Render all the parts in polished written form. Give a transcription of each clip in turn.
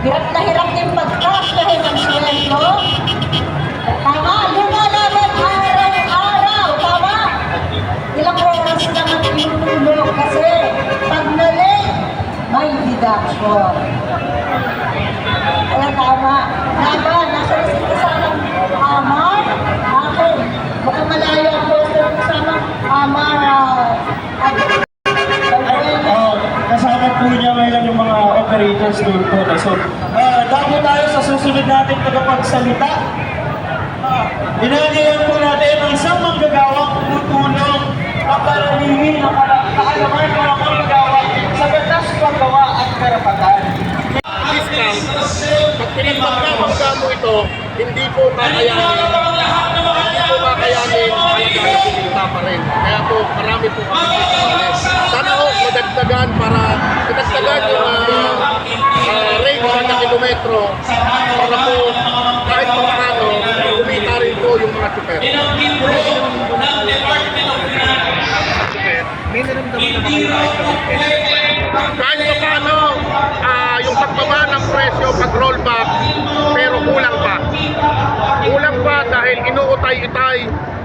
Hirap na hirap yung pag-cash dahil ang sweldo. Tama, lumalaban araw-araw. Tama. Ilang oras naman tinutulog kasi pag na-late, may deduction. Kaya tama. Tama, nasa resita sana Amar. Bakit? Baka malayo ang poster kasama Amar. Kasama po niya ngayon yung mga operators doon po. So, damo tayo sa susunod natin tagapagsalita. Inangayan po natin ang isang manggagawang tumutulong ang paraningin ng kaalaman ng mga manggagawa sa batas, paggawa at karapatan. Pag pinagmamagka mo ito, hindi po kakayanin, halagang kumita pa rin. Kaya po, marami po kami dito. Sana ho, madagdagan para madagdagan yung rate na kilometro para po kahit pa paano, kumita rin po yung mga super. May naramdaman na kayo Kahit pa paano, yung pagbaba ng presyo pag rollback, pero kulang pa. Kulang pa dahil inuutay-itay,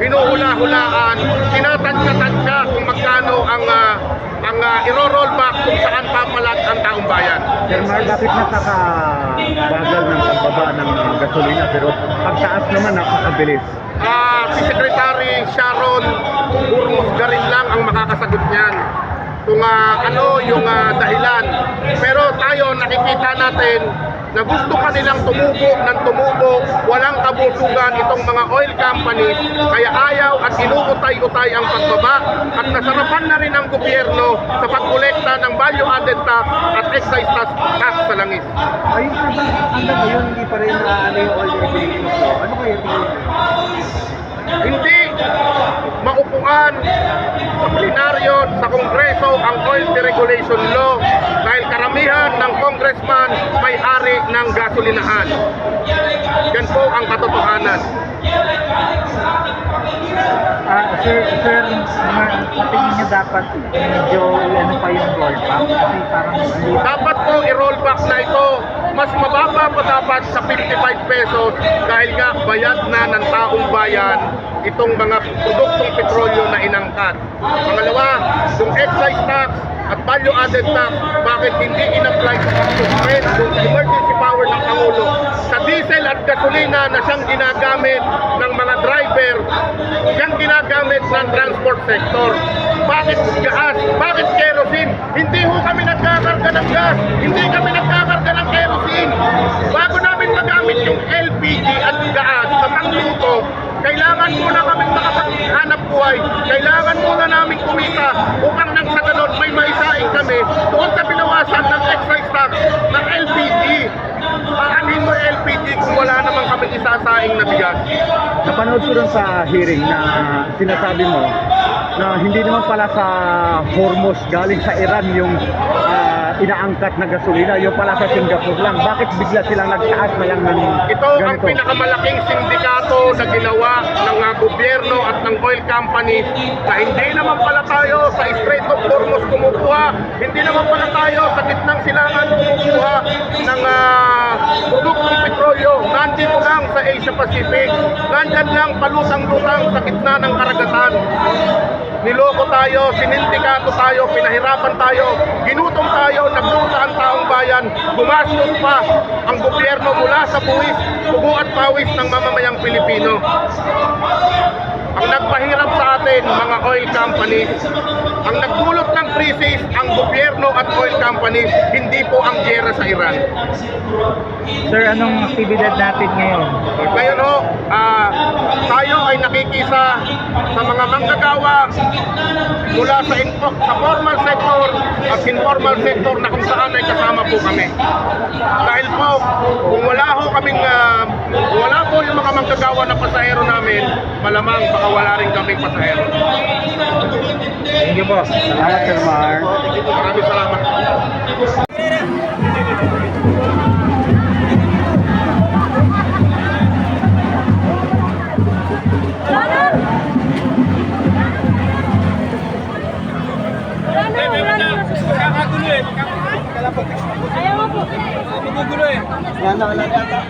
hinuhula-hulaan, tinatansya-tansya kung magkano ang iro-rollback kung saan papalag ang taong bayan. Sir Mar, bakit napakabagal ng pagbaba ng gasolina pero pagtaas naman napakabilis? Si Secretary Sharon Burgos-Garin lang ang makakasagot niyan kung ano yung dahilan. Pero tayo nakikita natin na gusto kanilang tumubo, walang kabusugan itong mga oil companies, kaya ayaw at inuutay-utay ang pagbaba at nasarapan na rin ang gobyerno sa pagkolekta ng value-added tax at excise tax sa langis. Ayun sir, hanggang ngayon hindi pa rin naano yung oil regulation. So, ano kaya tingin? Hindi maupuan sa plenaryo sa Kongreso ang oil deregulation law dahil karamihan ng congressman may-ari ng gasolinahan. Yan po ang katotohanan. Sir, sa tingin niyo dapat medyo ano pa yung rollback? Kasi parang Dapat po i-rollback na ito. Mas mababa pa dapat sa 55 pesos dahil nga bayad na ng taong bayan itong mga produktong petrolyo na inangkat. Pangalawa, yung excise tax value added tax, bakit hindi in-apply suspend doon sa emergency power ng Pangulo sa diesel at gasolina na siyang ginagamit ng mga driver, siyang ginagamit ng transport sector. Bakit gas? Bakit kerosene? Hindi ho kami nagkakarga ng gas, hindi kami nagkakarga ng kerosene. Bago namin magamit yung LPG at gas sa pangluto, kailangan muna kami makapaghanap buhay. Kailangan muna namin kumita upang nang sa ganon may maisaing kami doon sa binawasan ng excise tax ng LPG. Paano mo LPG kung wala naman kami isasaing na bigas? Napanood ko dun sa hearing na sinasabi mo na hindi naman pala sa Hormuz galing sa Iran yung inaangkat na gasolina, yung pala sa Singapore lang. Bakit bigla silang nagtaas na lang ng Ito ang ganito? pinakamalaking sindikato na ginawa ng gobyerno at ng oil companies na hindi naman pala tayo sa Strait of Hormuz kumukuha, hindi naman pala tayo sa gitnang silangan kumukuha ng produktong petrolyo. Nandito lang sa Asia Pacific, nandyan lang palutang-lutang sa gitna ng karagatan. Niloko tayo, sinindikato tayo, pinahirapan tayo, ginutom tayo, nagdusa ang taong bayan, gumastos pa ang gobyerno mula sa buwis, dugo at pawis ng mamamayang Pilipino. Ang nagpahirap sa atin, mga oil companies, ang nagdulot ng krisis, ang gobyerno at oil companies, hindi po ang giyera sa Iran. Sir, anong aktibidad natin ngayon? Ngayon ho, tayo ay nakikisa sa mga manggagawa mula sa formal sector at informal sector na kung saan ay kasama po kami. Dahil po, kung wala po yung mga manggagawa na pasahero namin, malamang baka wala rin kaming pasahero. Thank you po. Salamat, Sir Mar. Maraming salamat. Ayaw mo po. Magugulo eh. Wala yata.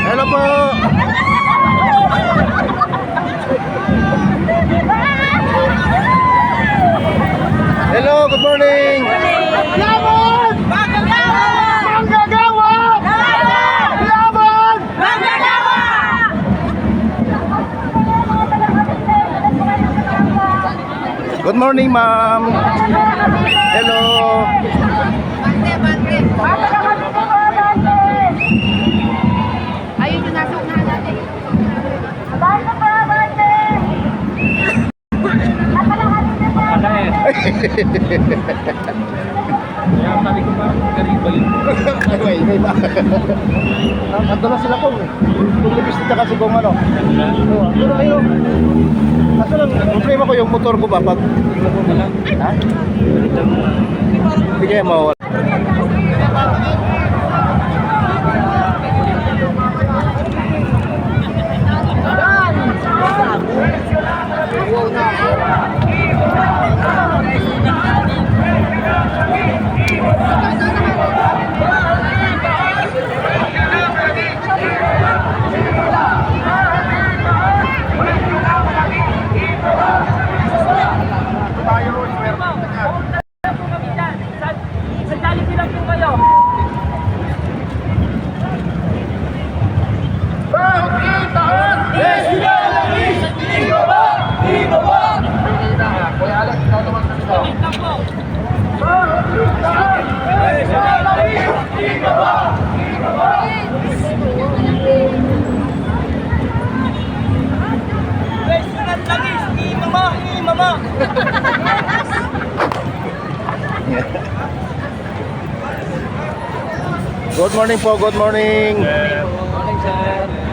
Hello po! Hello, good morning! Laban! Manggagawa! Laban! Manggagawa! Good morning, ma'am! Hello! Ayun yung nasa unahan natin. Nandun na sila kung lumibis na kasi kung ano. Pero ayun. Kaso lang, problema ko yung motor ko ba pag ha? Hindi kaya mawawala. Good morning po, good morning. Morning, sir.